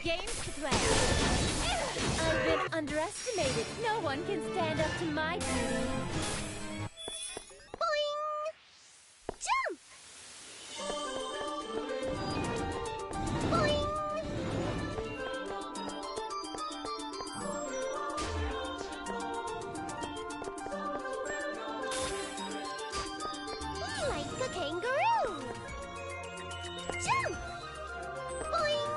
games to play. I've been underestimated. No one can stand up to my beauty. Boing! Jump! Boing! Like a kangaroo! Jump! Boing!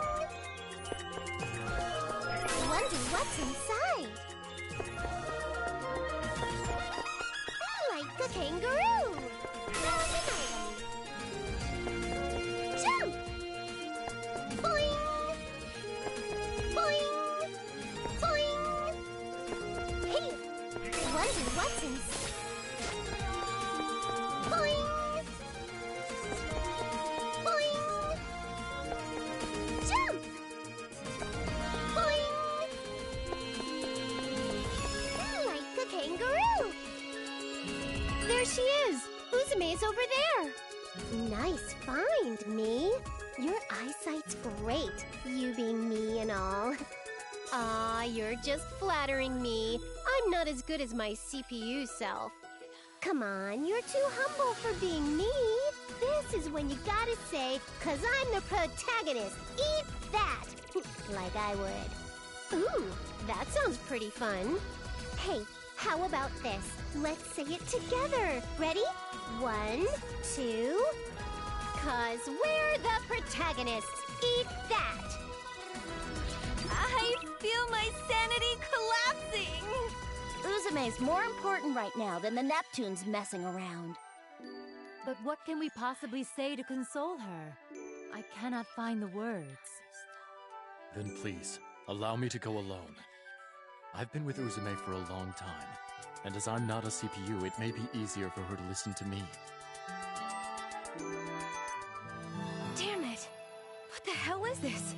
Wonder what's inside. Like a kangaroo! Found an item. Jump! Boing! Boing! Boing! Hey! Wonder what's inside. Boing! Boing! Jump! Boing! Like a kangaroo! There she is! Uzume's over there! Nice find, me. Your eyesight's great, you being me and all. Aw, you're just flattering me. I'm not as good as my CPU self. Come on, you're too humble for being me. This is when you gotta say, 'cause I'm the protagonist. Eat that! Like I would. Ooh, that sounds pretty fun. Hey, how about this? Let's say it together. Ready? 1, 2... 'Cause we're the protagonists. Eat that! I feel my sanity collapsing! Uzume's more important right now than the Neptunes messing around. But what can we possibly say to console her? I cannot find the words. Then please, allow me to go alone. I've been with Uzume for a long time, and as I'm not a CPU, it may be easier for her to listen to me. Damn it! What the hell is this?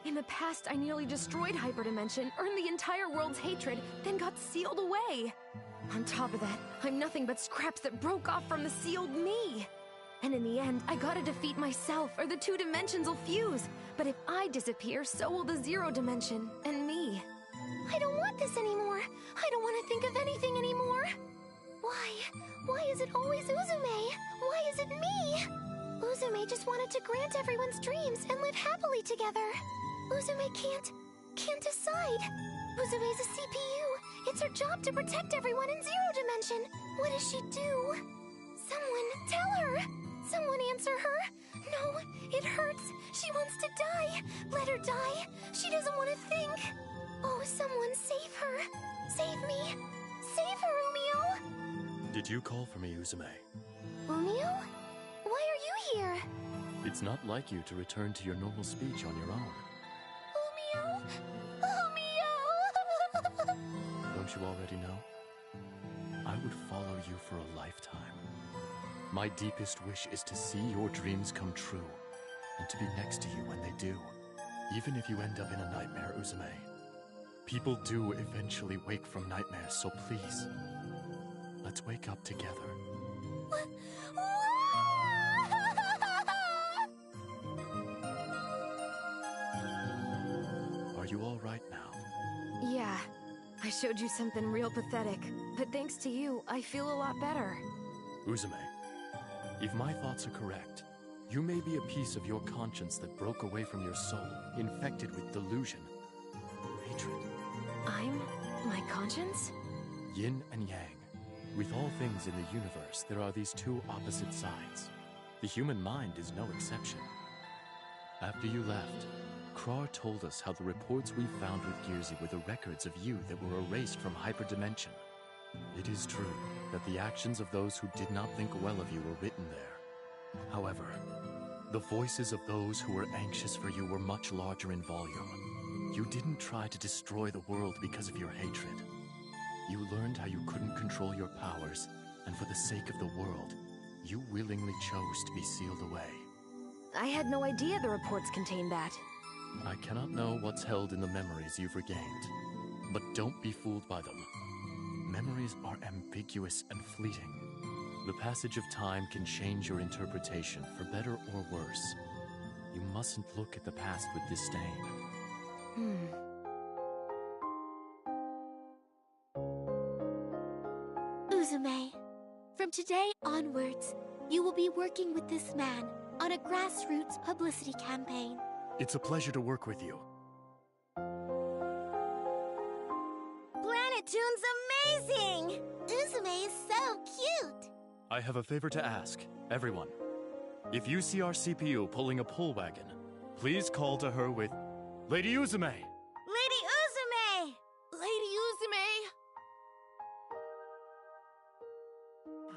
In the past, I nearly destroyed Hyperdimension, earned the entire world's hatred, then got sealed away. On top of that, I'm nothing but scraps that broke off from the sealed me. And in the end, I gotta defeat myself, or the two dimensions will fuse. But if I disappear, so will the zero dimension, and me. I don't want this anymore. I don't want to think of anything anymore. Why? Why is it always Uzume? Why is it me? Uzume just wanted to grant everyone's dreams and live happily together. Uzume can't decide. Uzume's a CPU. It's her job to protect everyone in zero dimension. What does she do? Someone tell her. Someone answer her. No, it hurts. She wants to die. Let her die. She doesn't want to think. Oh, someone save her. Save me. Save her, Umio. Did you call for me, Uzume? Umio? Why are you here? It's not like you to return to your normal speech on your own. Umio? Umio! Don't you already know? I would follow you for a lifetime. My deepest wish is to see your dreams come true, and to be next to you when they do. Even if you end up in a nightmare, Uzume. People do eventually wake from nightmares, so please, let's wake up together. Are you all right now? Yeah, I showed you something real pathetic, but thanks to you, I feel a lot better. Uzume, if my thoughts are correct, you may be a piece of your conscience that broke away from your soul, infected with delusion, hatred. I'm my conscience? Yin and Yang. With all things in the universe, there are these two opposite sides. The human mind is no exception. After you left, Krar told us how the reports we found with Gearsy were the records of you that were erased from Hyperdimension. It is true that the actions of those who did not think well of you were written there. However, the voices of those who were anxious for you were much larger in volume. You didn't try to destroy the world because of your hatred. You learned how you couldn't control your powers, and for the sake of the world, you willingly chose to be sealed away. I had no idea the reports contained that. I cannot know what's held in the memories you've regained, but don't be fooled by them. Memories are ambiguous and fleeting. The passage of time can change your interpretation for better or worse. You mustn't look at the past with disdain. Uzume, from today onwards, you will be working with this man on a grassroots publicity campaign. It's a pleasure to work with you. Planetoon's amazing! Uzume is so cute! I have a favor to ask, everyone. If you see our CPU pulling a pull wagon, please call to her with, Lady Uzume! Lady Uzume! Lady Uzume!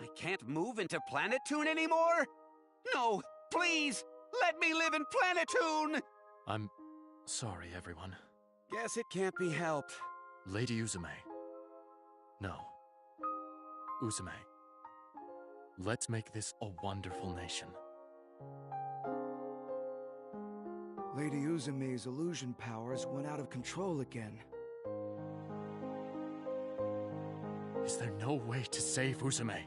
I can't move into Planetoon anymore? No, please, let me live in Planetoon! I'm sorry, everyone. Guess it can't be helped. Lady Uzume. No. Uzume. Let's make this a wonderful nation. Lady Uzume's illusion powers went out of control again. Is there no way to save Uzume?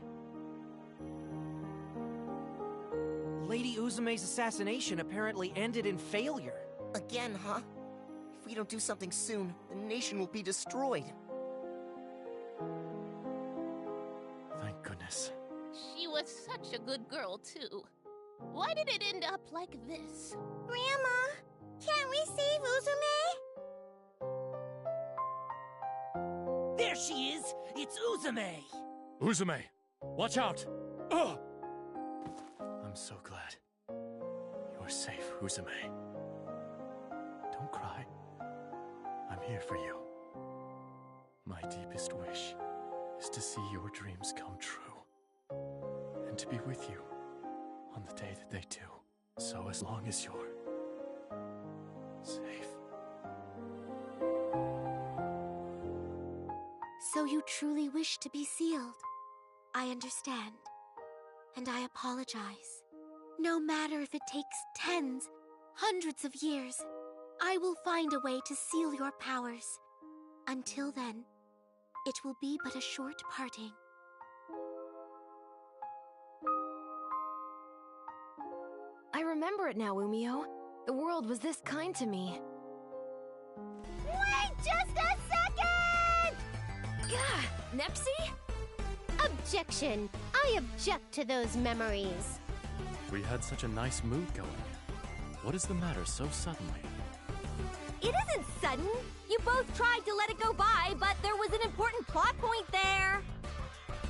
Lady Uzume's assassination apparently ended in failure. Again, huh? If we don't do something soon, the nation will be destroyed. Thank goodness. She was such a good girl, too. Why did it end up like this? Grandma, can't we save Uzume? There she is! It's Uzume! Uzume! Watch out! Ugh! I'm so glad. You're safe, Uzume. Don't cry. I'm here for you. My deepest wish is to see your dreams come true. And to be with you on the day that they do. So as long as you're safe. So you truly wish to be sealed. I understand. And I apologize. No matter if it takes tens, hundreds of years, I will find a way to seal your powers. Until then, it will be but a short parting. I remember it now, Umio. The world was this kind to me. Wait just a second! Gah! Nepsi? Objection! I object to those memories. We had such a nice mood going. What is the matter so suddenly? It isn't sudden. You both tried to let it go by, but there was an important plot point there.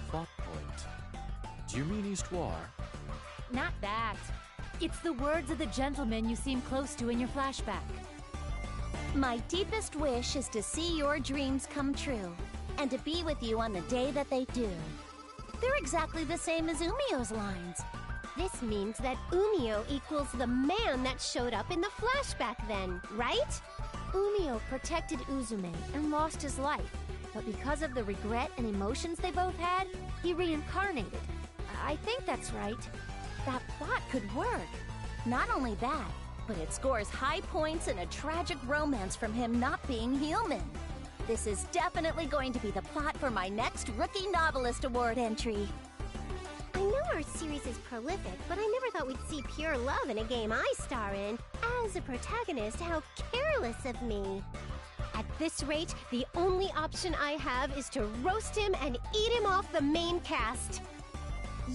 Plot point. Do you mean Histoire? Not that. It's the words of the gentleman you seem close to in your flashback. My deepest wish is to see your dreams come true, and to be with you on the day that they do. They're exactly the same as Umio's lines. This means that Umio equals the man that showed up in the flashback then, right? Umio protected Uzume and lost his life, but because of the regret and emotions they both had, he reincarnated. I think that's right. That plot could work. Not only that, but it scores high points in a tragic romance from him not being human. This is definitely going to be the plot for my next Rookie Novelist Award entry. I know our series is prolific, but I never thought we'd see pure love in a game I star in. As a protagonist, how careless of me. At this rate, the only option I have is to roast him and eat him off the main cast.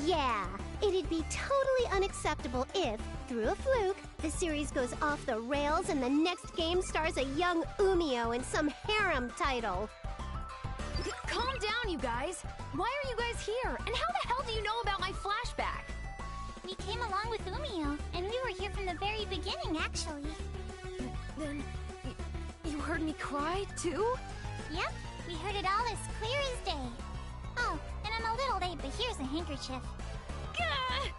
Yeah, it'd be totally unacceptable if, through a fluke, the series goes off the rails and the next game stars a young Umio in some harem title. Calm down, you guys. Why are you guys here? And how the hell do you know about my flashback? We came along with Umio, and we were here from the very beginning, actually. Then, you heard me cry, too? Yep, we heard it all as clear as day. Oh, and I'm a little late, but here's a handkerchief. Gah!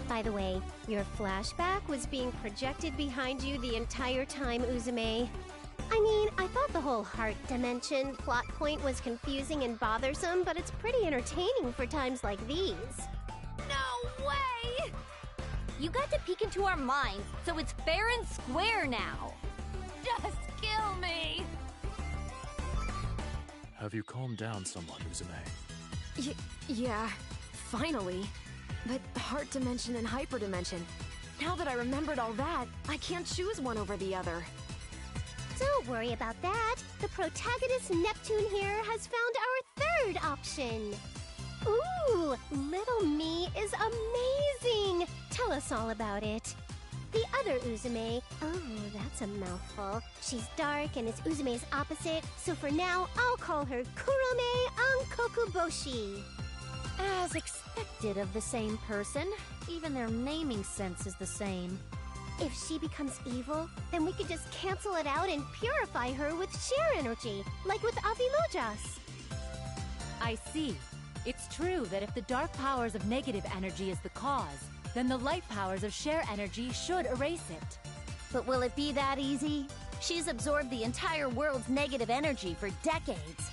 By the way, your flashback was being projected behind you the entire time, Uzume. I mean, I thought the whole heart dimension plot point was confusing and bothersome, but it's pretty entertaining for times like these. No way! You got to peek into our minds, so it's fair and square now. Just kill me! Have you calmed down somewhat, Uzume? Yeah, finally. But heart dimension and hyperdimension. Now that I remembered all that, I can't choose one over the other. Don't worry about that. The protagonist Neptune here has found our third option. Ooh, little me is amazing! Tell us all about it. The other Uzume, oh, that's a mouthful. She's dark and is Uzume's opposite, so for now, I'll call her Kurome Ankokuboshi. As expected of the same person, even their naming sense is the same. If she becomes evil, then we could just cancel it out and purify her with sheer energy, like with Avilojas. I see. It's true that if the dark powers of negative energy is the cause, then the light powers of sheer energy should erase it. But will it be that easy? She's absorbed the entire world's negative energy for decades.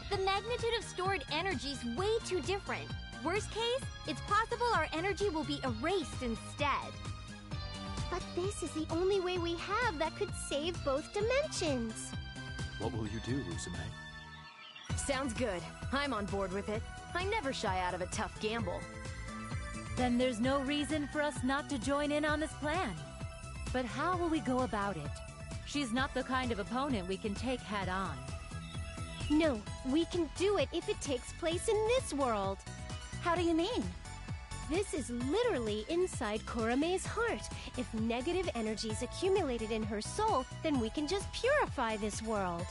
The magnitude of stored energy is way too different. Worst case, it's possible our energy will be erased instead. But this is the only way we have that could save both dimensions. What will you do, Uzume? Sounds good. I'm on board with it. I never shy out of a tough gamble. Then there's no reason for us not to join in on this plan. But how will we go about it? She's not the kind of opponent we can take head on. No, we can do it if it takes place in this world. How do you mean? This is literally inside Kurome's heart. If negative energy's accumulated in her soul, then we can just purify this world.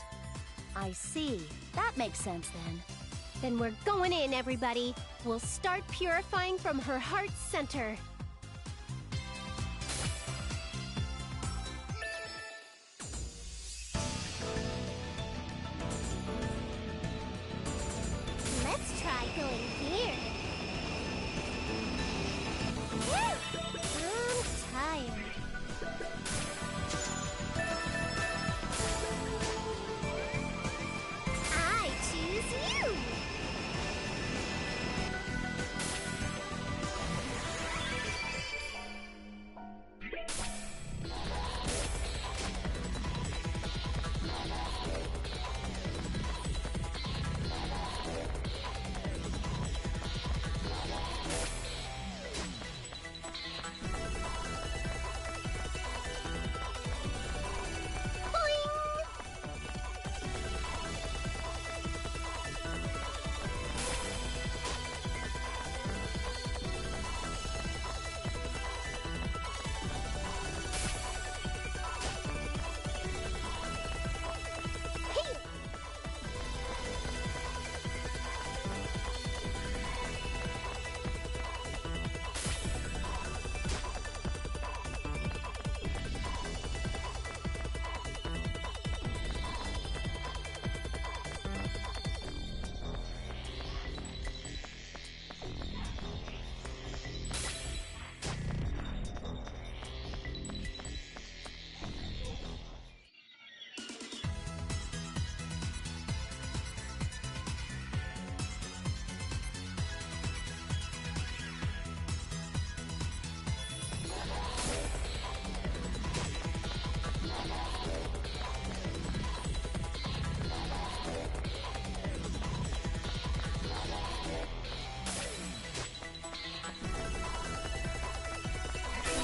I see. That makes sense then. Then we're going in, everybody. We'll start purifying from her heart center. Let's try going here. I'm tired. I choose you.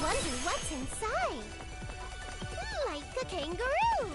Wonder what's inside. Like a kangaroo.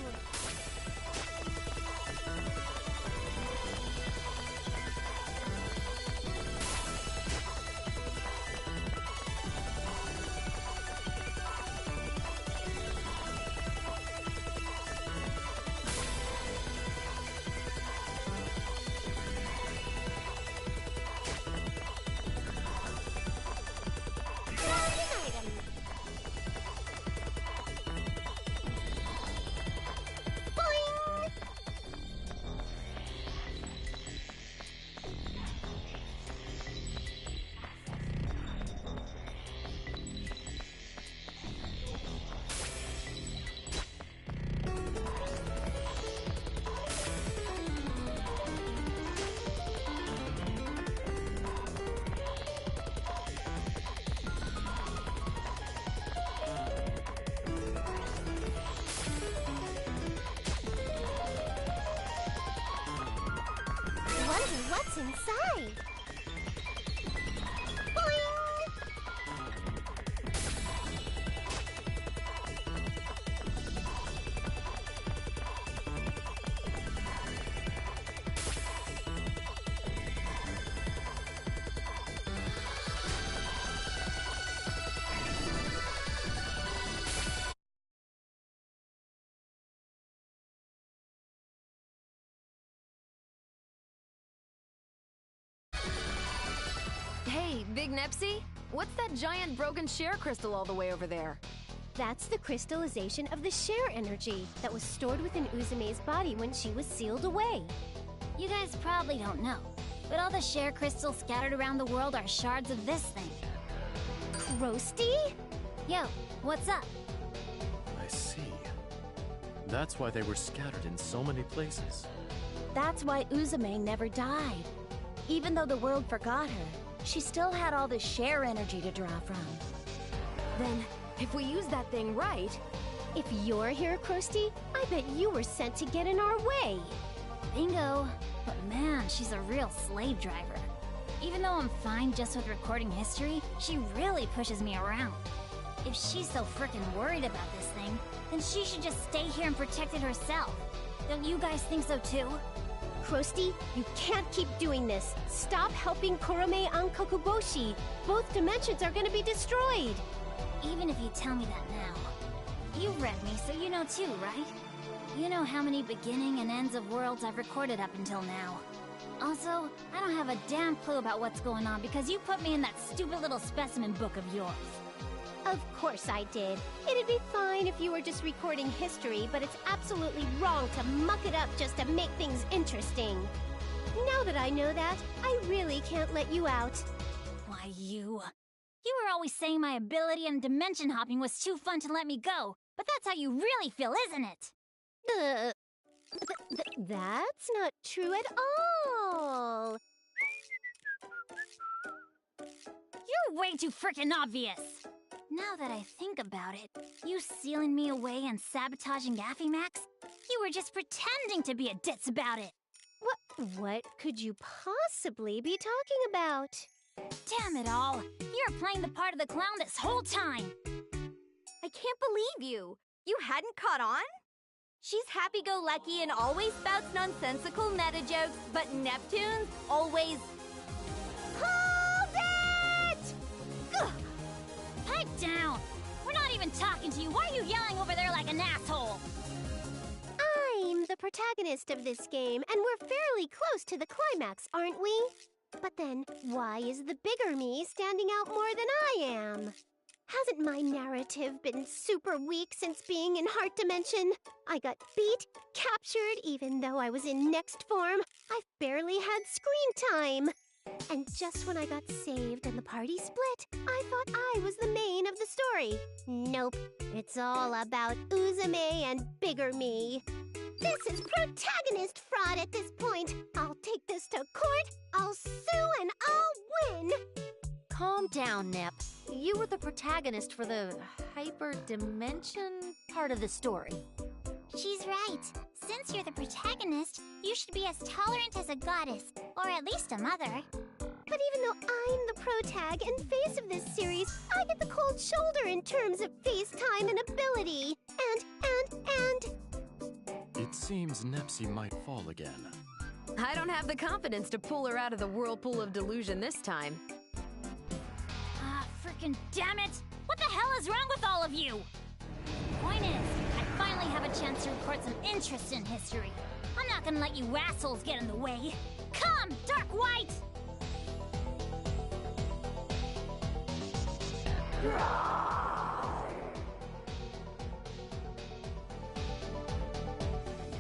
Wonder what's inside. Boing! Hey, Big Nepsy, what's that giant broken share crystal all the way over there? That's the crystallization of the share energy that was stored within Uzume's body when she was sealed away. You guys probably don't know, but all the share crystals scattered around the world are shards of this thing. Krusty? Yo, what's up? I see. That's why they were scattered in so many places. That's why Uzume never died. Even though the world forgot her, she still had all the share energy to draw from. Then, if we use that thing right... If you're here, Krusty, I bet you were sent to get in our way. Bingo. But man, she's a real slave driver. Even though I'm fine just with recording history, she really pushes me around. If she's so frickin' worried about this thing, then she should just stay here and protect it herself. Don't you guys think so too? Krusty, you can't keep doing this. Stop helping Kurome on Kokuboshi. Both dimensions are gonna be destroyed. Even if you tell me that now. You've read me, so you know too, right? You know how many beginning and ends of worlds I've recorded up until now. Also, I don't have a damn clue about what's going on because you put me in that stupid little specimen book of yours. Of course I did. It'd be fine if you were just recording history, but it's absolutely wrong to muck it up just to make things interesting. Now that I know that, I really can't let you out. Why, you were always saying my ability in dimension hopping was too fun to let me go, but that's how you really feel, isn't it? That's not true at all. You're way too frickin' obvious. Now that I think about it, you sealing me away and sabotaging Affymax, you were just pretending to be a ditz about it. What could you possibly be talking about? Damn it all! You're playing the part of the clown this whole time! I can't believe you! You hadn't caught on? She's happy-go-lucky and always spouts nonsensical meta jokes, but Neptune's always... Hold it! Ugh. Pipe down! We're not even talking to you! Why are you yelling over there like an asshole? I'm the protagonist of this game, and we're fairly close to the climax, aren't we? But then, why is the bigger me standing out more than I am? Hasn't my narrative been super weak since being in Heart Dimension? I got beat, captured, even though I was in next form. I've barely had screen time. And just when I got saved and the party split, I thought I was the main of the story. Nope, it's all about Uzume and bigger me. This is protagonist fraud at this point. I'll take this to court, I'll sue, and I'll win. Calm down, Nep. You were the protagonist for the hyperdimension part of the story. She's right. Since you're the protagonist, you should be as tolerant as a goddess, or at least a mother. But even though I'm the protag and face of this series, I get the cold shoulder in terms of face time and ability. And... It seems Nepsy might fall again. I don't have the confidence to pull her out of the whirlpool of delusion this time. Ah, frickin' damn it! What the hell is wrong with all of you? Point is, I finally have a chance to record some interest in history. I'm not gonna let you assholes get in the way. Come, Dark White!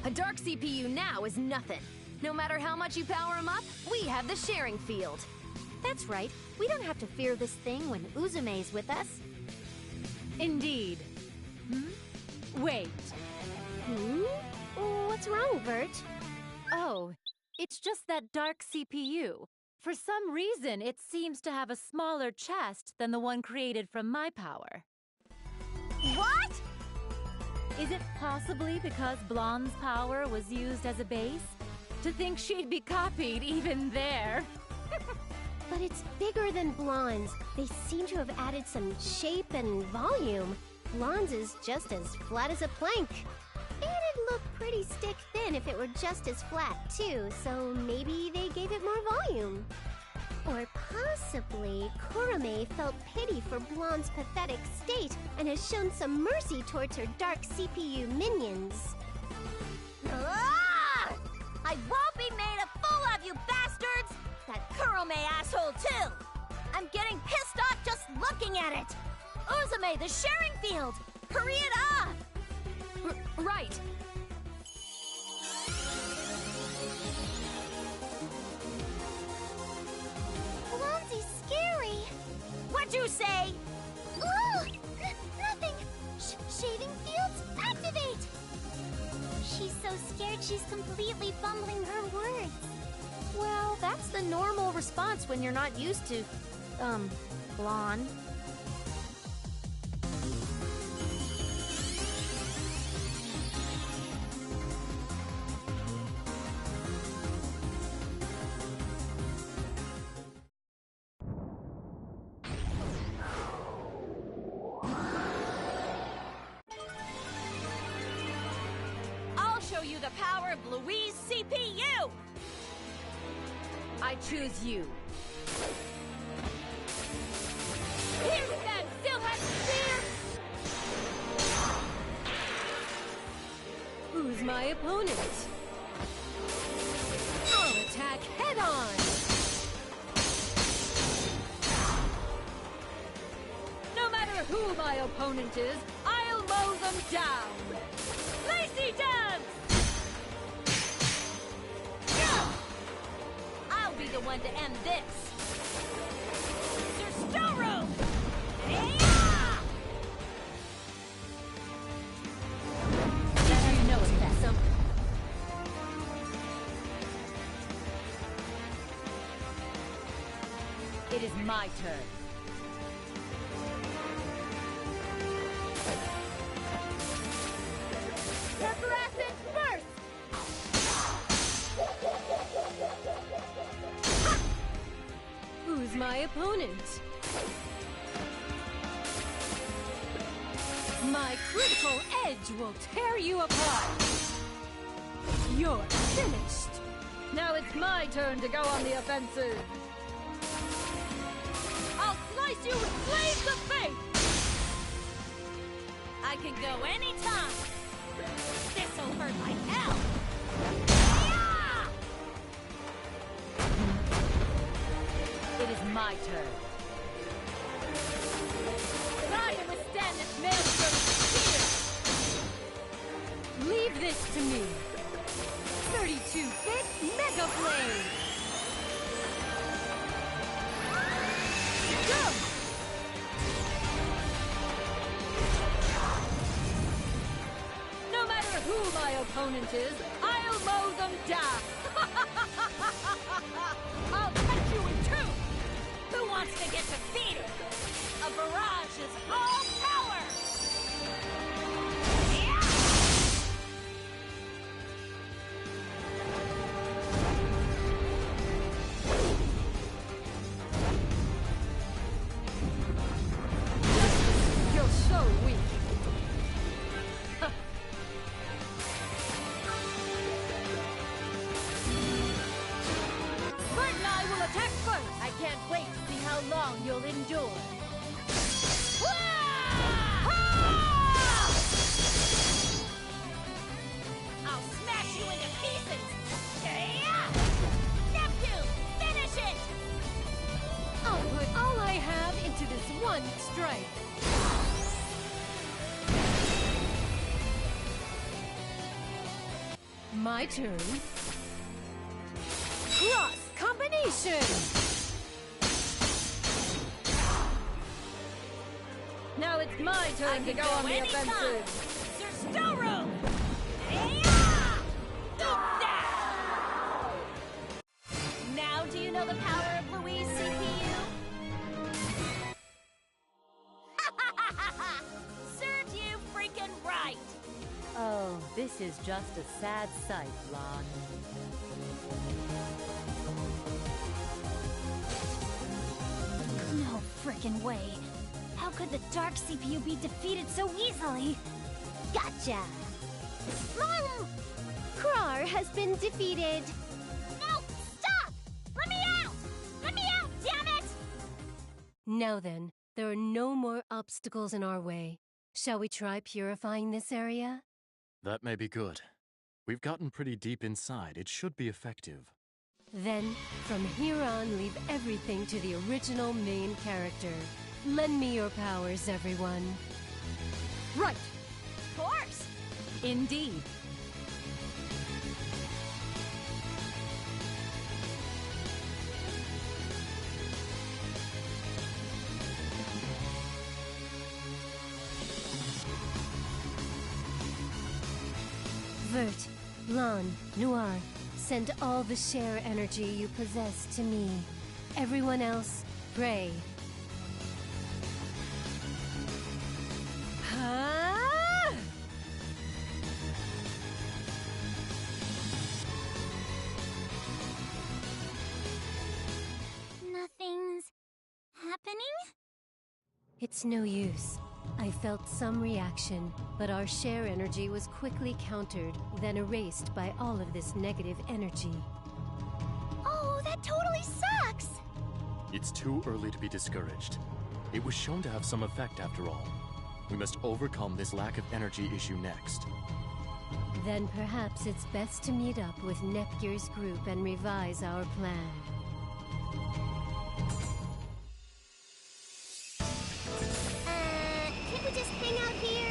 A dark CPU now is nothing. No matter how much you power him up, we have the sharing field. That's right. We don't have to fear this thing when Uzume's with us. Indeed. Wait. What's wrong, Vert? Oh, it's just that dark CPU. For some reason, it seems to have a smaller chest than the one created from my power. What? Is it possibly because Blonde's power was used as a base? To think she'd be copied even there. But it's bigger than Blonde's. They seem to have added some shape and volume. Blonde's is just as flat as a plank. It'd look pretty stick thin if it were just as flat, too, so maybe they gave it more volume. Or possibly, Kurome felt pity for Blonde's pathetic state and has shown some mercy towards her dark CPU minions. Ah! I won't be made a fool of, you bastards! That Kurome asshole, too! I'm getting pissed off just looking at it! Uzume, the sharing field! Hurry it up! Right. Blondie's scary. What'd you say? Oh! Nothing! Shaving fields, activate! She's so scared she's completely fumbling her words. Well, that's the normal response when you're not used to, blonde. I'll show you the power of Louise's CPU! I choose you. Here's that silhouette spear! Who's my opponent? I'll attack head on! No matter who my opponent is, I'll mow them down! Lacy dance! I'll be the one to end this! Sir Storeroom! Yeah! Did you know that? It is my turn. Pepperacid first! Who's my opponent? My critical edge will tear you apart! You're finished! Now it's my turn to go on the offensive! I'll slice you with blades of fate! I can go anytime! This'll hurt like hell! It is my turn. Try to withstand this maelstrom here! Leave this to me! 32-bit Mega Blade! Go! No matter who my opponent is, I'll mow them down! I'll cut you in two! Who wants to get defeated? A barrage is all power! You're so weak! Bert and I will attack first! I can't wait to see how long you'll endure! I'll smash you into pieces! Neptune, finish it! I'll put all I have into this one strike! My turn. Cross combination! Now it's my turn to go on the offensive! Sir Storeroom! Now do you know the power of Louise's CPU? Serves you freaking right! Oh, this is just a sad sight, Lon. No frickin' way. How could the Dark CPU be defeated so easily? Gotcha! Krar has been defeated. No! Stop! Let me out! Let me out, damn it! Now then, there are no more obstacles in our way. Shall we try purifying this area? That may be good. We've gotten pretty deep inside. It should be effective. Then, from here on, leave everything to the original main character. Lend me your powers, everyone. Right! Of course! Indeed. Vert, Blanc, Noir, send all the share energy you possess to me. Everyone else, pray. Huh? Nothing's happening? It's no use. I felt some reaction, but our share energy was quickly countered, then erased by all of this negative energy. Oh, that totally sucks! It's too early to be discouraged. It was shown to have some effect after all. We must overcome this lack of energy issue next. Then perhaps it's best to meet up with Nepgear's group and revise our plan. Can't we just hang out here?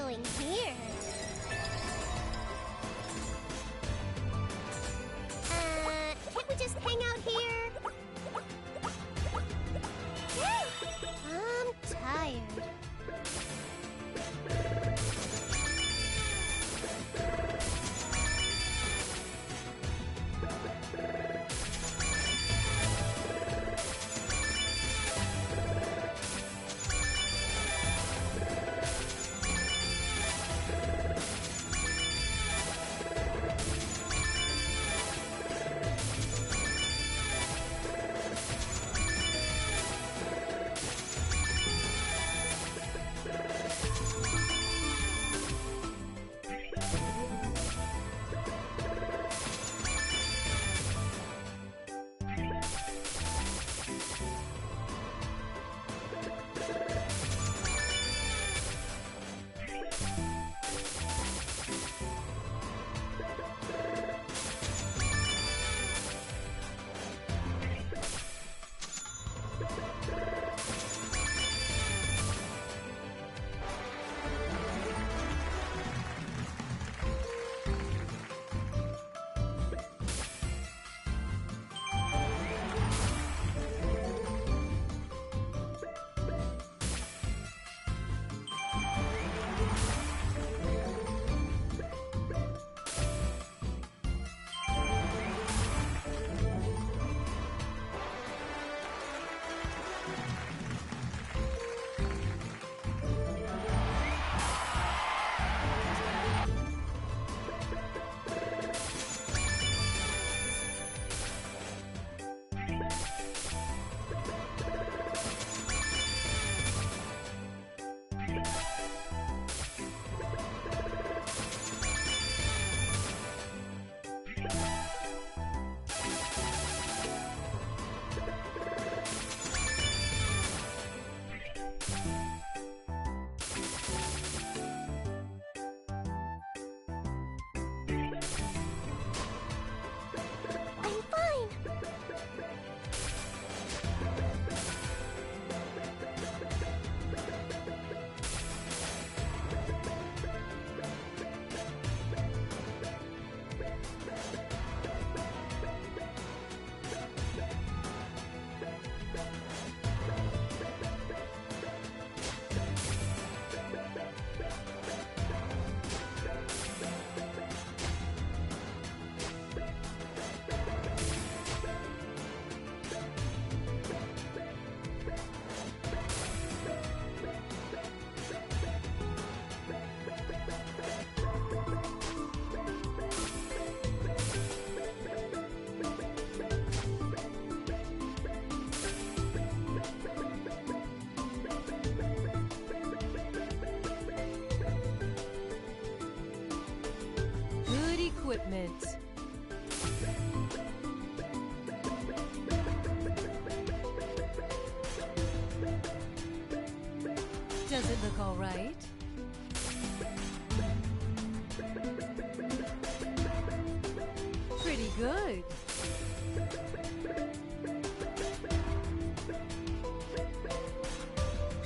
doing here? Can't we just hang out here? Phew, I'm tired. Equipment. Does it look all right? Pretty good.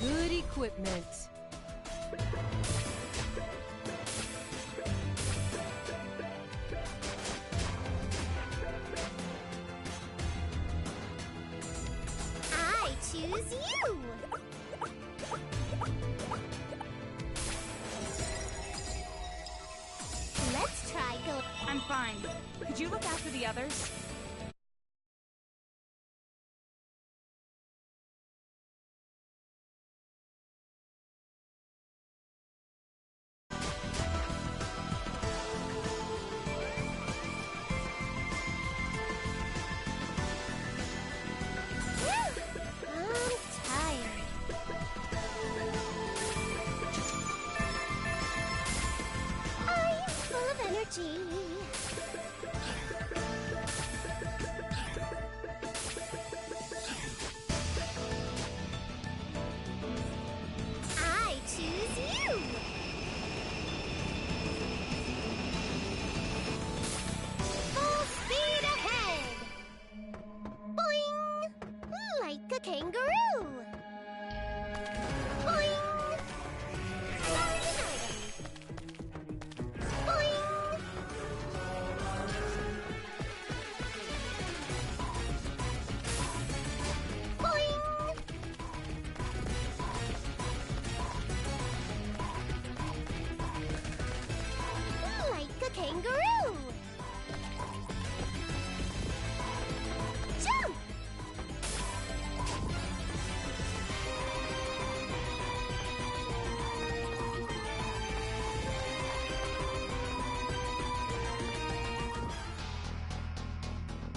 Good equipment. Choose you! Let's try go. I'm fine. Could you look after the others?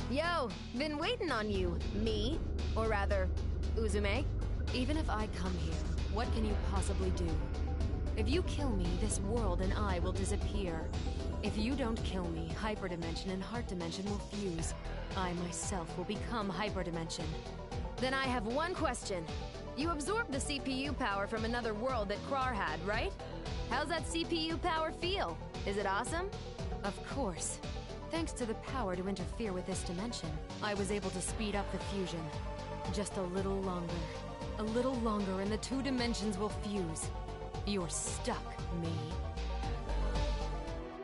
Yo, been waiting on you, me. Or rather, Uzume. Even if I come here, what can you possibly do? If you kill me, this world and I will disappear. If you don't kill me, Hyperdimension and Heart Dimension will fuse. I myself will become Hyperdimension. Then I have one question. You absorbed the CPU power from another world that Krar had, right? How's that CPU power feel? Is it awesome? Of course. Thanks to the power to interfere with this dimension, I was able to speed up the fusion. Just a little longer. A little longer and the two dimensions will fuse. You're stuck, me.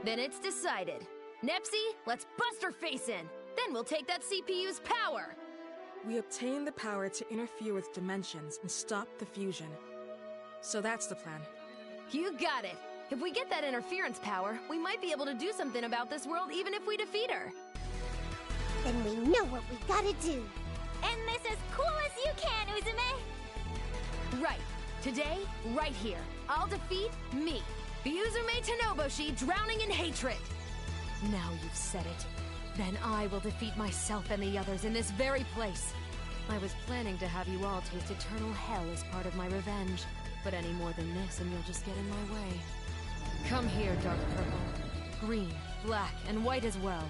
Then it's decided. Nepsi, let's bust her face in! Then we'll take that CPU's power! We obtain the power to interfere with dimensions and stop the fusion. So that's the plan. You got it! If we get that interference power, we might be able to do something about this world even if we defeat her. Then we know what we gotta do. And this as cool as you can, Uzume! Right. Today, right here, I'll defeat me, the Uzume Tanoboshi drowning in hatred. Now you've said it. Then I will defeat myself and the others in this very place. I was planning to have you all taste eternal hell as part of my revenge. But any more than this and you'll just get in my way. Come here, dark purple. Green, black, and white as well.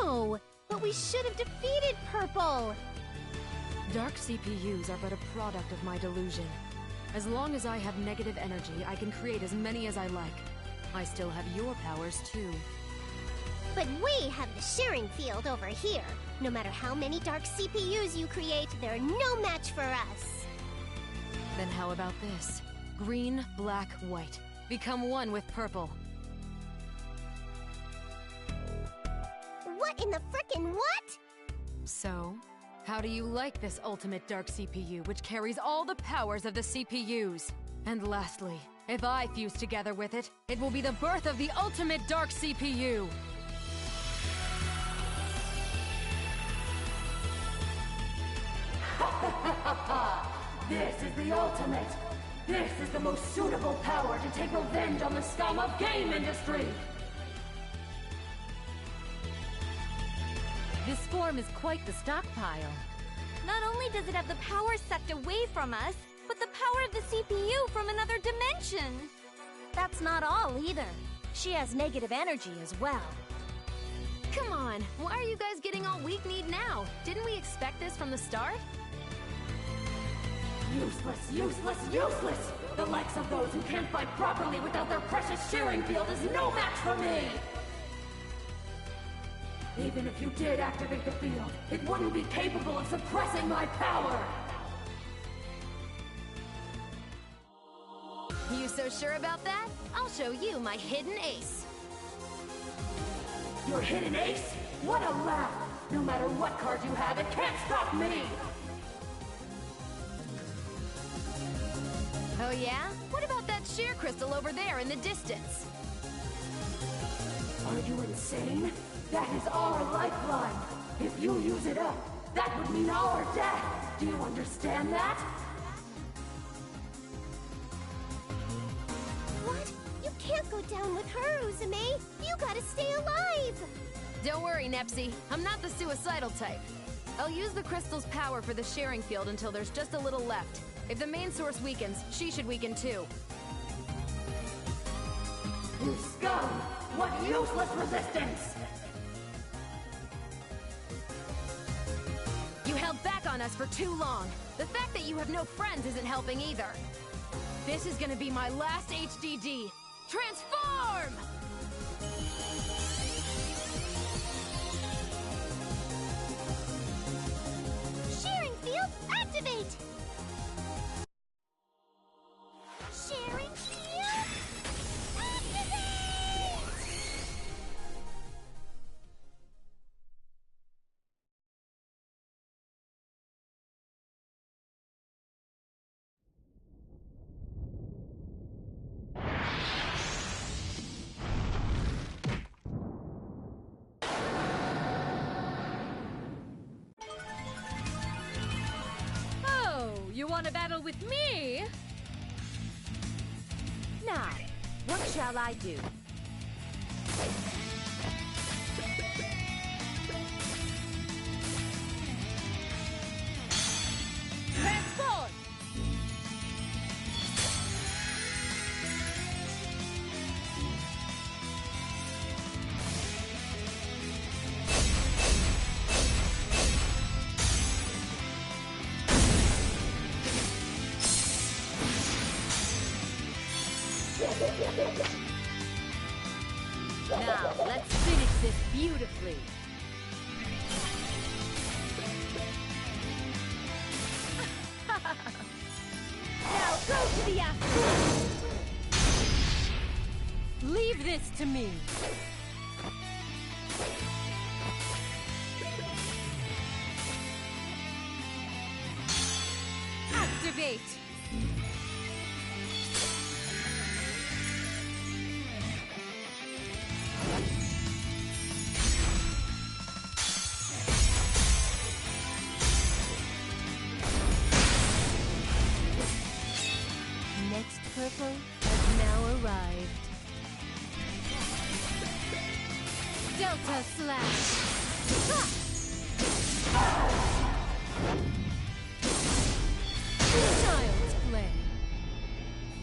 How? But we should have defeated Purple! Dark CPUs are but a product of my delusion. As long as I have negative energy, I can create as many as I like. I still have your powers, too. But we have the sharing field over here. No matter how many dark CPUs you create, they're no match for us. Then how about this? Green, black, white. Become one with purple. What in the frickin' what? So, how do you like this ultimate dark CPU, which carries all the powers of the CPUs? And lastly, if I fuse together with it, it will be the birth of the ultimate dark CPU! This is the ultimate! This is the most suitable power to take revenge on the scum of game industry! This form is quite the stockpile. Not only does it have the power sucked away from us, but the power of the CPU from another dimension! That's not all either. She has negative energy as well. Come on, why are you guys getting all weak-kneed now? Didn't we expect this from the start? Useless, useless, useless! The likes of those who can't fight properly without their precious sharing field is no match for me! Even if you did activate the field, it wouldn't be capable of suppressing my power! You so sure about that? I'll show you my hidden ace. Your hidden ace? What a laugh! No matter what cards you have, it can't stop me! Oh yeah? What about that sheer crystal over there in the distance? Are you insane? That is our lifeline! If you use it up, that would mean our death! Do you understand that? What? You can't go down with her, Uzume! You gotta stay alive! Don't worry, Nepsi. I'm not the suicidal type. I'll use the crystal's power for the sharing field until there's just a little left. If the main source weakens, she should weaken too. You scum! What useless resistance! You held back on us for too long. The fact that you have no friends isn't helping either. This is gonna be my last HDD. Transform! Sharing field, activate! Sharing field, activate! want to battle with me? Now, what shall I do? Transform! Now, let's finish this beautifully. Now go to the afterlife! Leave this to me. Activate! Next purple has now arrived. Delta Slash! Child's play.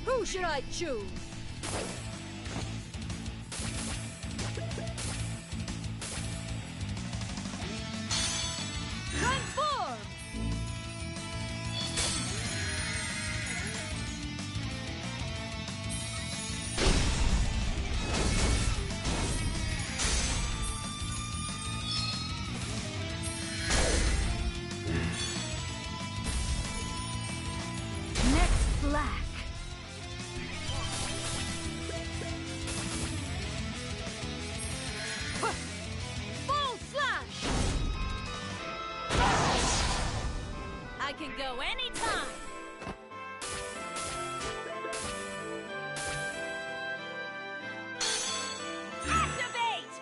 Who should I choose? Transform! Next black. Full slash! I can go anytime! Activate!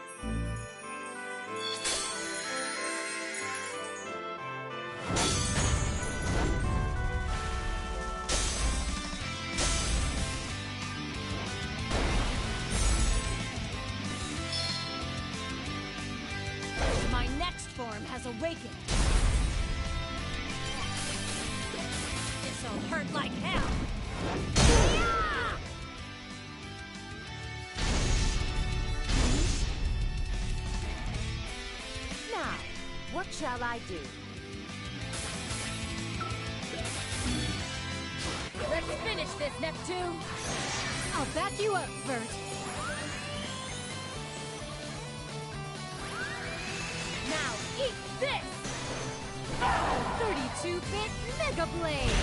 My next form has awakened. This'll hurt like hell. Yeah! Now, what shall I do? Let's finish this, Neptune! I'll back you up, Bert. Now eat this! 32-bit Mega Blade!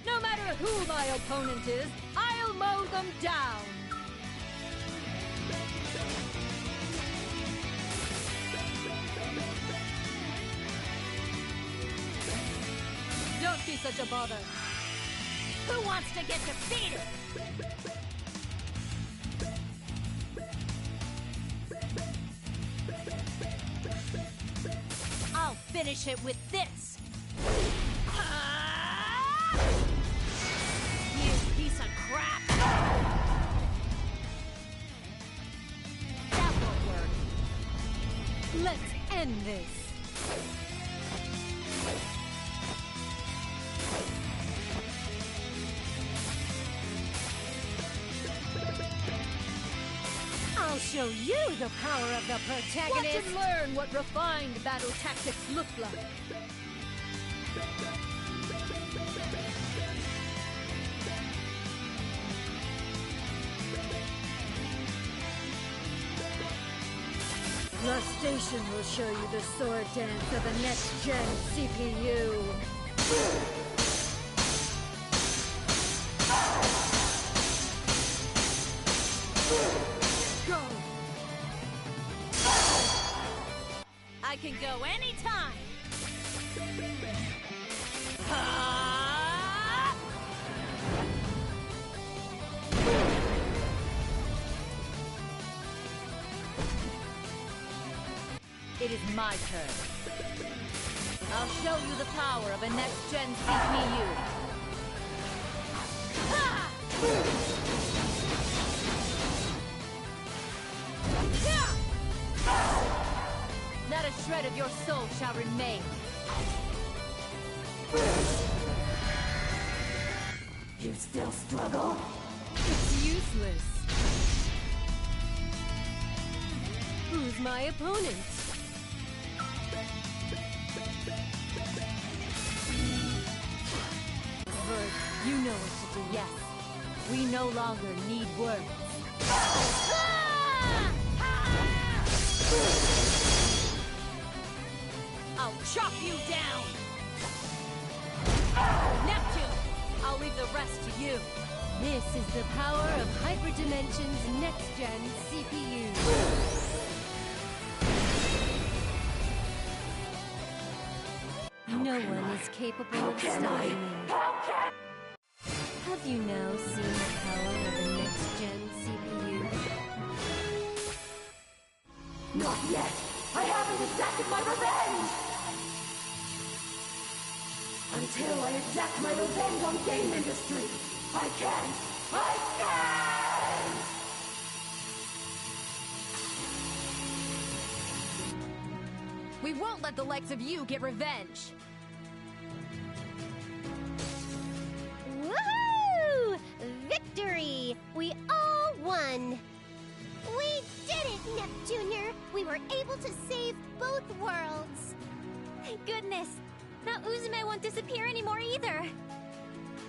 No matter who my opponent is, I'll mow them down! Don't be such a bother. Who wants to get defeated? I'll finish it with this! You piece of crap! That won't work. Let's end this. I'll show you the power of the protagonist. Watch and learn what refined battle tactics look like. The station will show you the sword dance of the next-gen CPU. Go! I can go anytime! It is my turn. I'll show you the power of a next-gen CPU. Not a shred of your soul shall remain. You still struggle? It's useless. Who's my opponent? Vert, you know what to do. Yes, we no longer need words. I'll chop you down! Neptune! I'll leave the rest to you. This is the power of Hyperdimension's next-gen CPU. No one is capable of stopping me. Have you now seen the power of the next-gen CPU? Not yet! I haven't exacted my revenge! Until I exact my revenge on game industry, I can't! I can't! We won't let the likes of you get revenge! Woohoo! Victory! We all won! We did it, Nep Jr.! We were able to save both worlds! Thank goodness! Now Uzume won't disappear anymore either!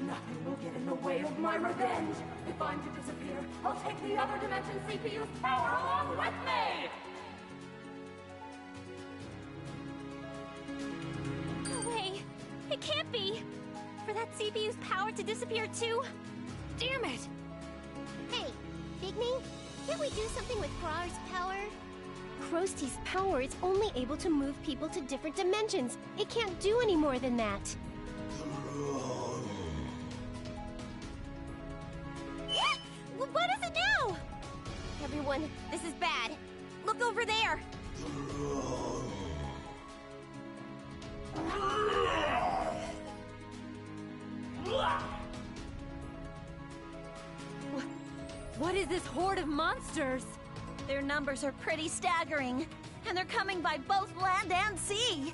Nothing will get in the way of my revenge! If I'm to disappear, I'll take the other dimension CPU's power along with me! No way! It can't be! For that CPU's power to disappear too? Damn it! Hey, Bigny, can't we do something with Grar's power? Krosty's power is only able to move people to different dimensions. It can't do any more than that. What is it now? Everyone, this is bad. Look over there! What is this horde of monsters? Their numbers are pretty staggering, and they're coming by both land and sea.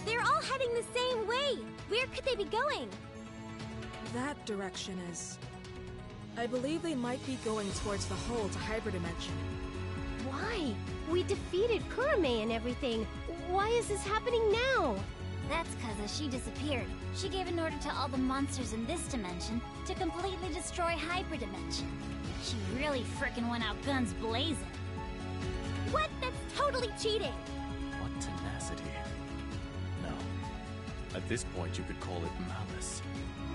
They're all heading the same way. Where could they be going? That direction is... I believe they might be going towards the hole to Hyperdimension. Why? We defeated Kurame and everything. Why is this happening now? That's cause as she disappeared, she gave an order to all the monsters in this dimension to completely destroy Hyperdimension. She really frickin' went out guns blazing. What? That's totally cheating! What tenacity. No. At this point, you could call it malice.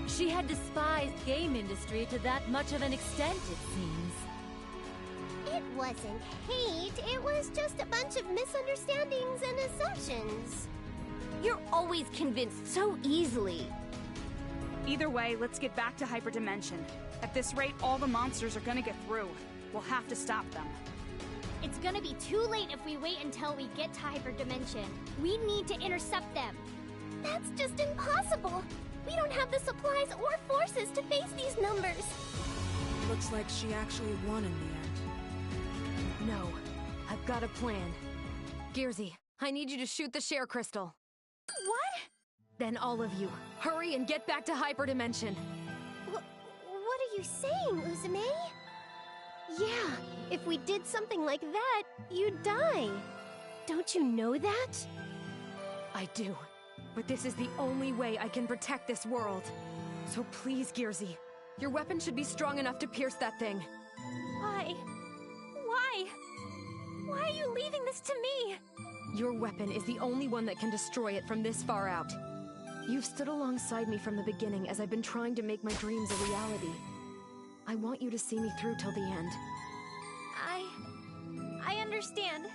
She had despised game industry to that much of an extent, it seems. It wasn't hate, it was just a bunch of misunderstandings and assumptions. You're always convinced so easily. Either way, let's get back to Hyperdimension. At this rate, all the monsters are gonna get through. We'll have to stop them. It's gonna be too late if we wait until we get to Hyperdimension. We need to intercept them. That's just impossible! We don't have the supplies or forces to face these numbers. Looks like she actually won in the end. No. I've got a plan. Gearsy, I need you to shoot the share crystal. What? Then all of you, hurry and get back to Hyperdimension. What are you saying, Uzume? Yeah, if we did something like that, you'd die. Don't you know that? I do. But this is the only way I can protect this world. So please, Gearsy, your weapon should be strong enough to pierce that thing. Why? Why? Why are you leaving this to me? Your weapon is the only one that can destroy it from this far out. You've stood alongside me from the beginning as I've been trying to make my dreams a reality. I want you to see me through till the end. I understand.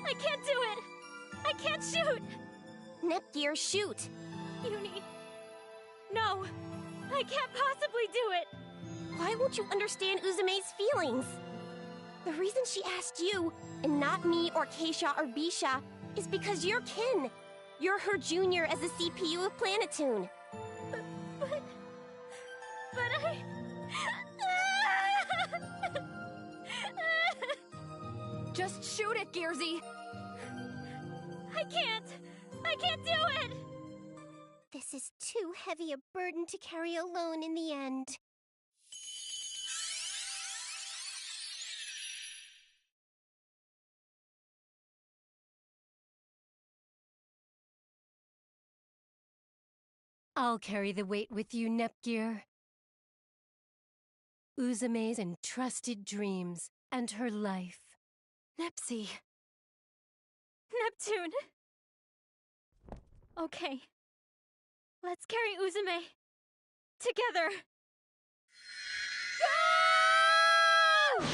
I can't do it! I can't shoot! Nepgear, shoot! No! I can't possibly do it! Why won't you understand Uzume's feelings? The reason she asked you, and not me or Keisha or Bisha, is because you're kin. You're her junior as the CPU of Planetoon. But I... Just shoot it, Gearsy! I can't do it! This is too heavy a burden to carry alone in the end. I'll carry the weight with you, Nepgear. Uzume's entrusted dreams and her life. Nepsy. Neptune! Okay. Let's carry Uzume. Together! Go!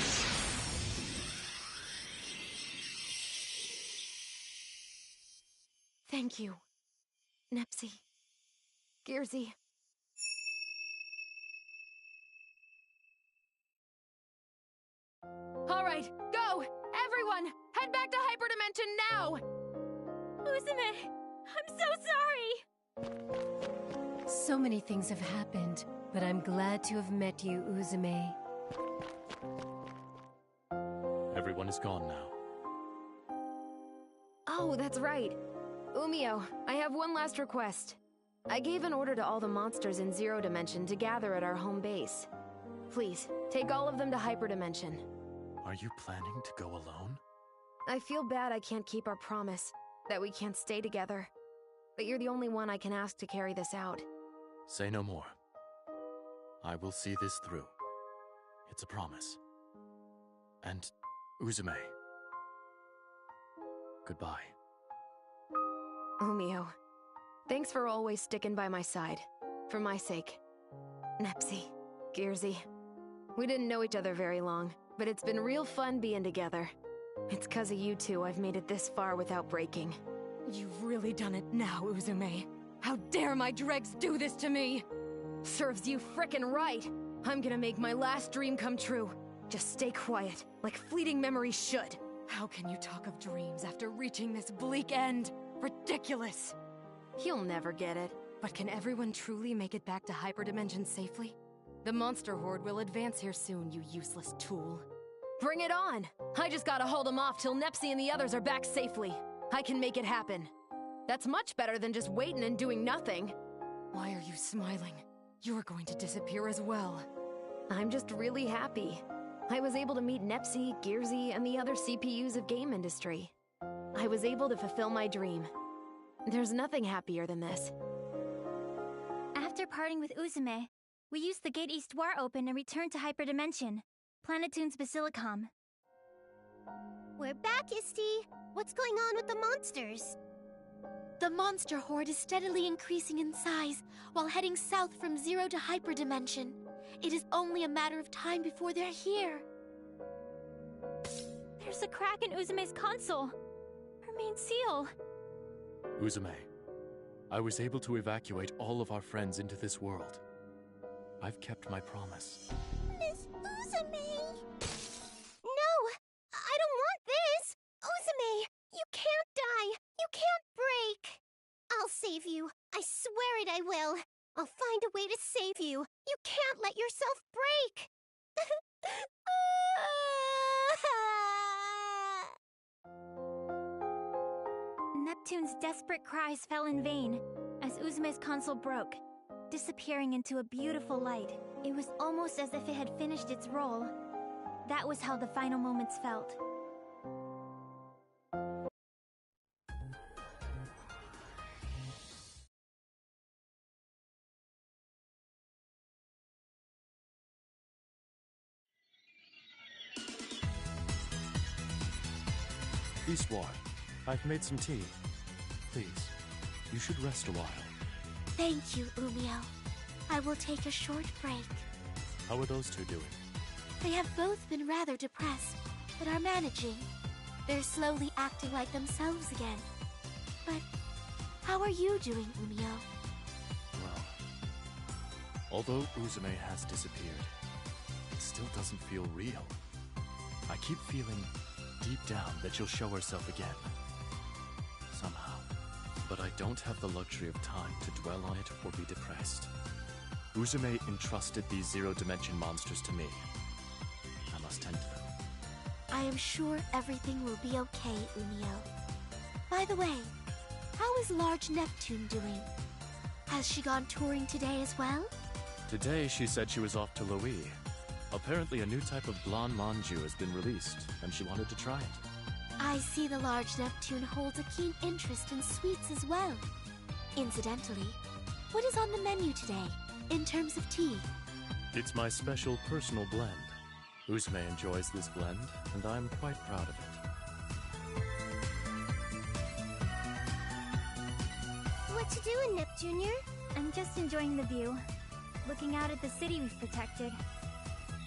Thank you, Nepsy. Gearsy. All right, go! Everyone, head back to Hyperdimension now! Uzume, I'm so sorry! So many things have happened, but I'm glad to have met you, Uzume. Everyone is gone now. Oh, that's right. Umio, I have one last request. I gave an order to all the monsters in Zero Dimension to gather at our home base. Please, take all of them to Hyperdimension. Are you planning to go alone? I feel bad I can't keep our promise, that we can't stay together. But you're the only one I can ask to carry this out. Say no more. I will see this through. It's a promise. And Uzume. Goodbye. Umio, thanks for always sticking by my side. For my sake. Nepsy, Gearsy. We didn't know each other very long, but it's been real fun being together. It's 'cause of you two I've made it this far without breaking. You've really done it now, Uzume. How dare my dregs do this to me? Serves you frickin' right. I'm gonna make my last dream come true. Just stay quiet, like fleeting memories should. How can you talk of dreams after reaching this bleak end? Ridiculous! You'll never get it. But can everyone truly make it back to Hyperdimension safely? The monster horde will advance here soon, you useless tool. Bring it on! I just gotta hold them off till Nepsy and the others are back safely. I can make it happen. That's much better than just waiting and doing nothing. Why are you smiling? You're going to disappear as well. I'm just really happy. I was able to meet Nepsy, Gearsy, and the other CPUs of game industry. I was able to fulfill my dream. There's nothing happier than this. After parting with Uzume, we used the Gate East War open and returned to Hyperdimension, Planetoon's Basilicom. We're back, Isti. What's going on with the monsters? The monster horde is steadily increasing in size while heading south from Zero to Hyperdimension. It is only a matter of time before they're here. There's a crack in Uzume's console. Her main seal. Uzume, I was able to evacuate all of our friends into this world. I've kept my promise. Miss Uzume! No! I don't want this! Uzume! You can't die! You can't break! I'll save you. I swear it, I will. I'll find a way to save you. You can't let yourself break! Neptune's desperate cries fell in vain as Uzume's console broke, disappearing into a beautiful light. It was almost as if it had finished its role. That was how the final moments felt. Eastward, I've made some tea. Please, you should rest a while. Thank you, Umio. I will take a short break. How are those two doing? They have both been rather depressed, but are managing. They're slowly acting like themselves again. But how are you doing, Umio? Well, Although Uzume has disappeared, it still doesn't feel real. I keep feeling deep down that she'll show herself again. Somehow. But I don't have the luxury of time to dwell on it or be depressed. Uzume entrusted these zero-dimension monsters to me. I must tend to them. I am sure everything will be okay, Umio. By the way, how is Large Neptune doing? Has she gone touring today as well? Today, she said she was off to Loi. Apparently, a new type of blonde manju has been released, and she wanted to try it. I see the Large Neptune holds a keen interest in sweets as well. Incidentally, what is on the menu today, in terms of tea? It's my special personal blend. Uzume enjoys this blend, and I'm quite proud of it. What you doing, Nep Jr.? I'm just enjoying the view. Looking out at the city we've protected.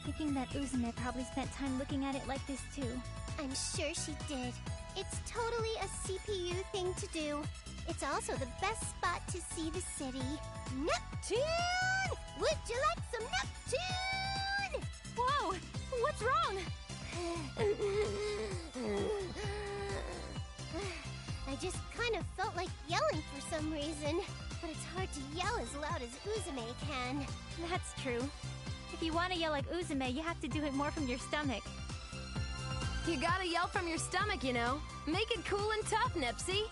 Thinking that Uzume probably spent time looking at it like this too. I'm sure she did. It's totally a CPU thing to do. It's also the best spot to see the city. Neptune! Would you like some Neptune? Whoa! What's wrong? I just kind of felt like yelling for some reason. But it's hard to yell as loud as Uzume can. That's true. If you want to yell like Uzume, you have to do it more from your stomach. You gotta yell from your stomach, you know. Make it cool and tough, Nipsey.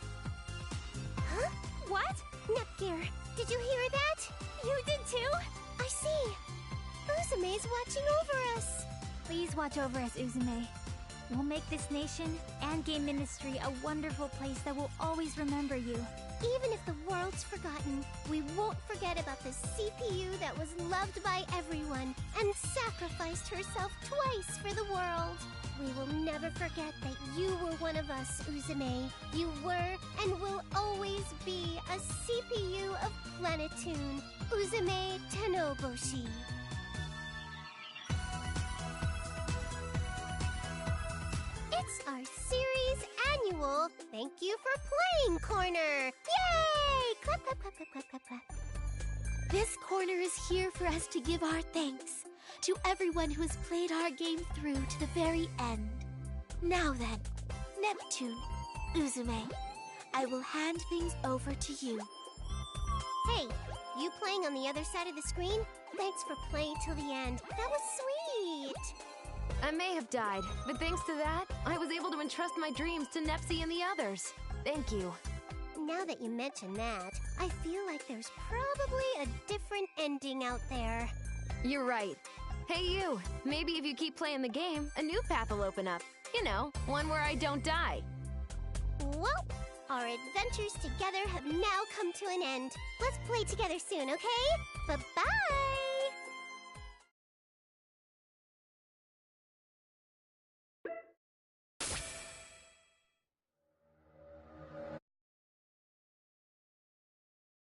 Huh? What? Nepgear, did you hear that? You did too? I see. Uzume's watching over us. Please watch over us, Uzume. We'll make this nation and Game Ministry a wonderful place that will always remember you. Even if the world's forgotten, we won't forget about the CPU that was loved by everyone and sacrificed herself twice for the world. We will never forget that you were one of us, Uzume. You were and will always be a CPU of Planetoon, Uzume Tenoboshi. It's our series annual Thank You for Playing corner! Yay! Clap, clap, clap, clap, clap, clap, clap. This corner is here for us to give our thanks to everyone who has played our game through to the very end. Now then, Neptune, Uzume, I will hand things over to you. Hey, you playing on the other side of the screen? Thanks for playing till the end. That was sweet! I may have died, but thanks to that, I was able to entrust my dreams to Nepsy and the others. Thank you. Now that you mention that, I feel like there's probably a different ending out there. You're right. Hey you, maybe if you keep playing the game, a new path will open up. You know, one where I don't die. Well, our adventures together have now come to an end. Let's play together soon, okay? Bye-bye!